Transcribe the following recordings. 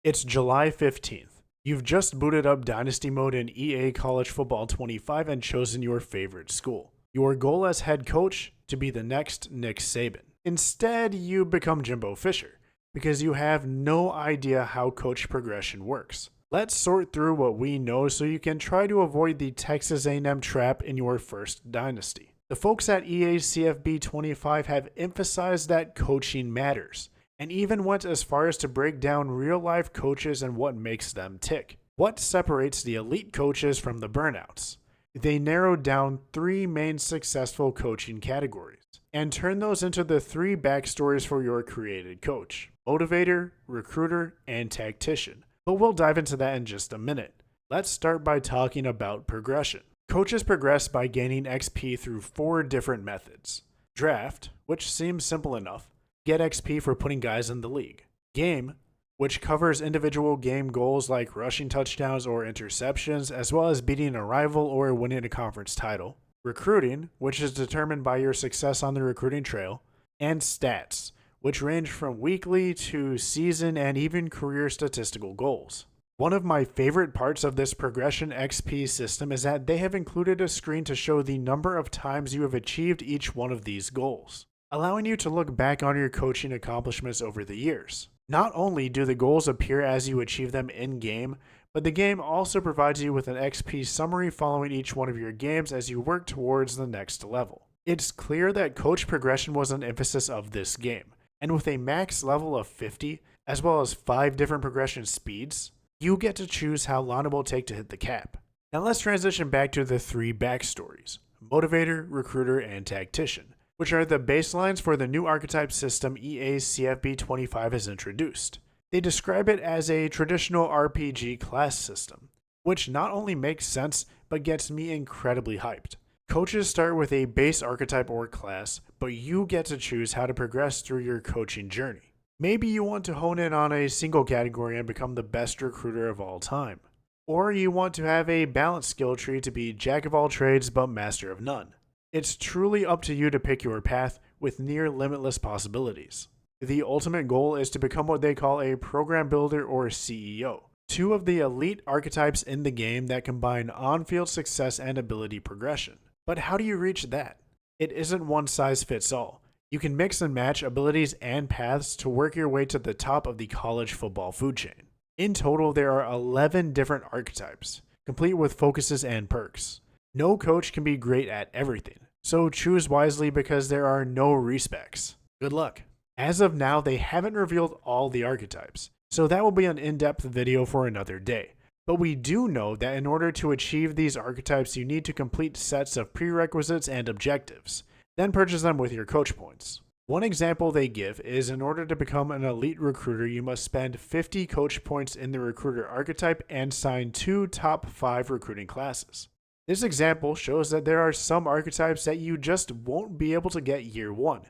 It's July 15th. You've just booted up Dynasty mode in EA College Football 25 and chosen your favorite school. Your goal as head coach to be the next Nick Saban. Instead, you become Jimbo Fisher because you have no idea how coach progression works. Let's sort through what we know so you can try to avoid the Texas A&M trap in your first dynasty. The folks at EA CFB 25 have emphasized that coaching matters, and even went as far as to break down real-life coaches and what makes them tick. What separates the elite coaches from the burnouts? They narrowed down 3 main successful coaching categories and turned those into the 3 backstories for your created coach: motivator, recruiter, and tactician. But we'll dive into that in just a minute. Let's start by talking about progression. Coaches progress by gaining XP through 4 different methods. Draft, which seems simple enough. Get XP for putting guys in the league. Game, which covers individual game goals like rushing touchdowns or interceptions, as well as beating a rival or winning a conference title. Recruiting, which is determined by your success on the recruiting trail. And stats, which range from weekly to season and even career statistical goals. One of my favorite parts of this progression XP system is that they have included a screen to show the number of times you have achieved each one of these goals, allowing you to look back on your coaching accomplishments over the years. Not only do the goals appear as you achieve them in-game, but the game also provides you with an XP summary following each one of your games as you work towards the next level. It's clear that coach progression was an emphasis of this game, and with a max level of 50, as well as 5 different progression speeds, you get to choose how long it will take to hit the cap. Now let's transition back to the 3 backstories: motivator, recruiter, and tactician, which are the baselines for the new archetype system EA CFB 25 has introduced. They describe it as a traditional RPG class system, which not only makes sense, but gets me incredibly hyped. Coaches start with a base archetype or class, but you get to choose how to progress through your coaching journey. Maybe you want to hone in on a single category and become the best recruiter of all time. Or you want to have a balanced skill tree to be jack of all trades but master of none. It's truly up to you to pick your path with near limitless possibilities. The ultimate goal is to become what they call a program builder or CEO, 2 of the elite archetypes in the game that combine on-field success and ability progression. But how do you reach that? It isn't one size fits all. You can mix and match abilities and paths to work your way to the top of the college football food chain. In total, there are 11 different archetypes, complete with focuses and perks. No coach can be great at everything, so choose wisely because there are no respecs. Good luck. As of now, they haven't revealed all the archetypes, so that will be an in-depth video for another day. But we do know that in order to achieve these archetypes, you need to complete sets of prerequisites and objectives, then purchase them with your coach points. One example they give is in order to become an elite recruiter, you must spend 50 coach points in the recruiter archetype and sign 2 top 5 recruiting classes. This example shows that there are some archetypes that you just won't be able to get year 1,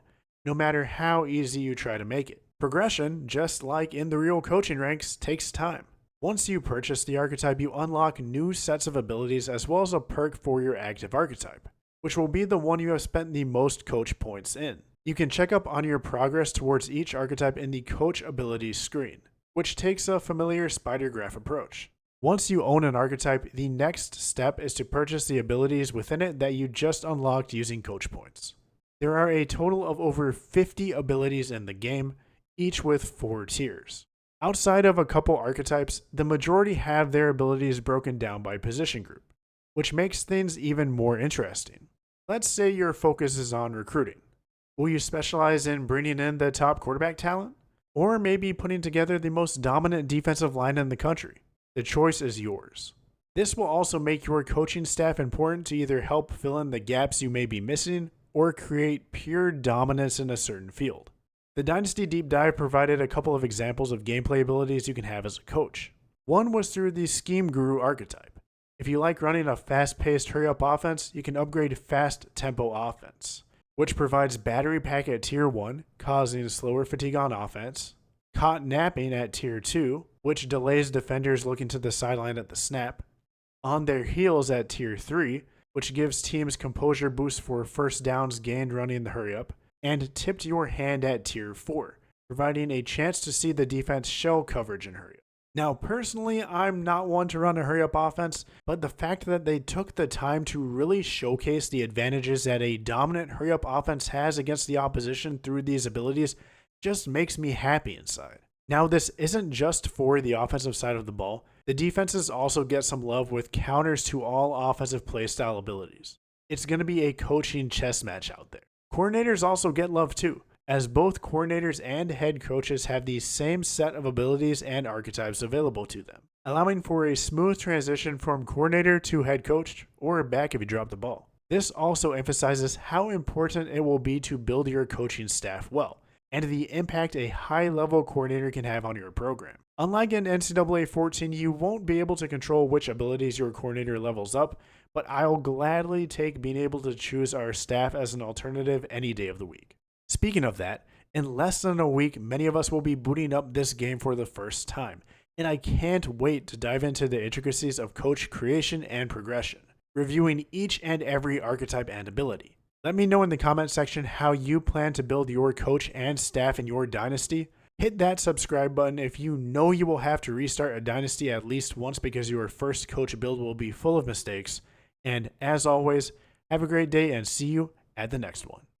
no matter how easy you try to make it. Progression, just like in the real coaching ranks, takes time. Once you purchase the archetype, you unlock new sets of abilities as well as a perk for your active archetype, which will be the one you have spent the most coach points in. You can check up on your progress towards each archetype in the coach abilities screen, which takes a familiar spider graph approach. Once you own an archetype, the next step is to purchase the abilities within it that you just unlocked using coach points. There are a total of over 50 abilities in the game, each with 4 tiers. Outside of a couple archetypes, the majority have their abilities broken down by position group, which makes things even more interesting. Let's say your focus is on recruiting. Will you specialize in bringing in the top quarterback talent? Or maybe putting together the most dominant defensive line in the country? The choice is yours. This will also make your coaching staff important to either help fill in the gaps you may be missing or create pure dominance in a certain field. The Dynasty Deep Dive provided a couple of examples of gameplay abilities you can have as a coach. One was through the Scheme Guru archetype. If you like running a fast-paced hurry-up offense, you can upgrade Fast Tempo Offense, which provides battery pack at Tier 1, causing slower fatigue on offense, Caught Napping at Tier 2, which delays defenders looking to the sideline at the snap, On Their Heels at Tier 3, which gives teams composure boost for first downs gained running the hurry-up, and Tipped Your Hand at Tier 4, providing a chance to see the defense shell coverage in hurry-up. Now, personally, I'm not one to run a hurry up offense, but the fact that they took the time to really showcase the advantages that a dominant hurry up offense has against the opposition through these abilities just makes me happy inside. Now, this isn't just for the offensive side of the ball. The defenses also get some love with counters to all offensive playstyle abilities. It's going to be a coaching chess match out there. Coordinators also get love too, as both coordinators and head coaches have the same set of abilities and archetypes available to them, allowing for a smooth transition from coordinator to head coach, or back if you drop the ball. This also emphasizes how important it will be to build your coaching staff well, and the impact a high-level coordinator can have on your program. Unlike in NCAA 14, you won't be able to control which abilities your coordinator levels up, but I'll gladly take being able to choose our staff as an alternative any day of the week. Speaking of that, in less than a week, many of us will be booting up this game for the first time, and I can't wait to dive into the intricacies of coach creation and progression, reviewing each and every archetype and ability. Let me know in the comment section how you plan to build your coach and staff in your dynasty. Hit that subscribe button if you know you will have to restart a dynasty at least once because your first coach build will be full of mistakes. And as always, have a great day and see you at the next one.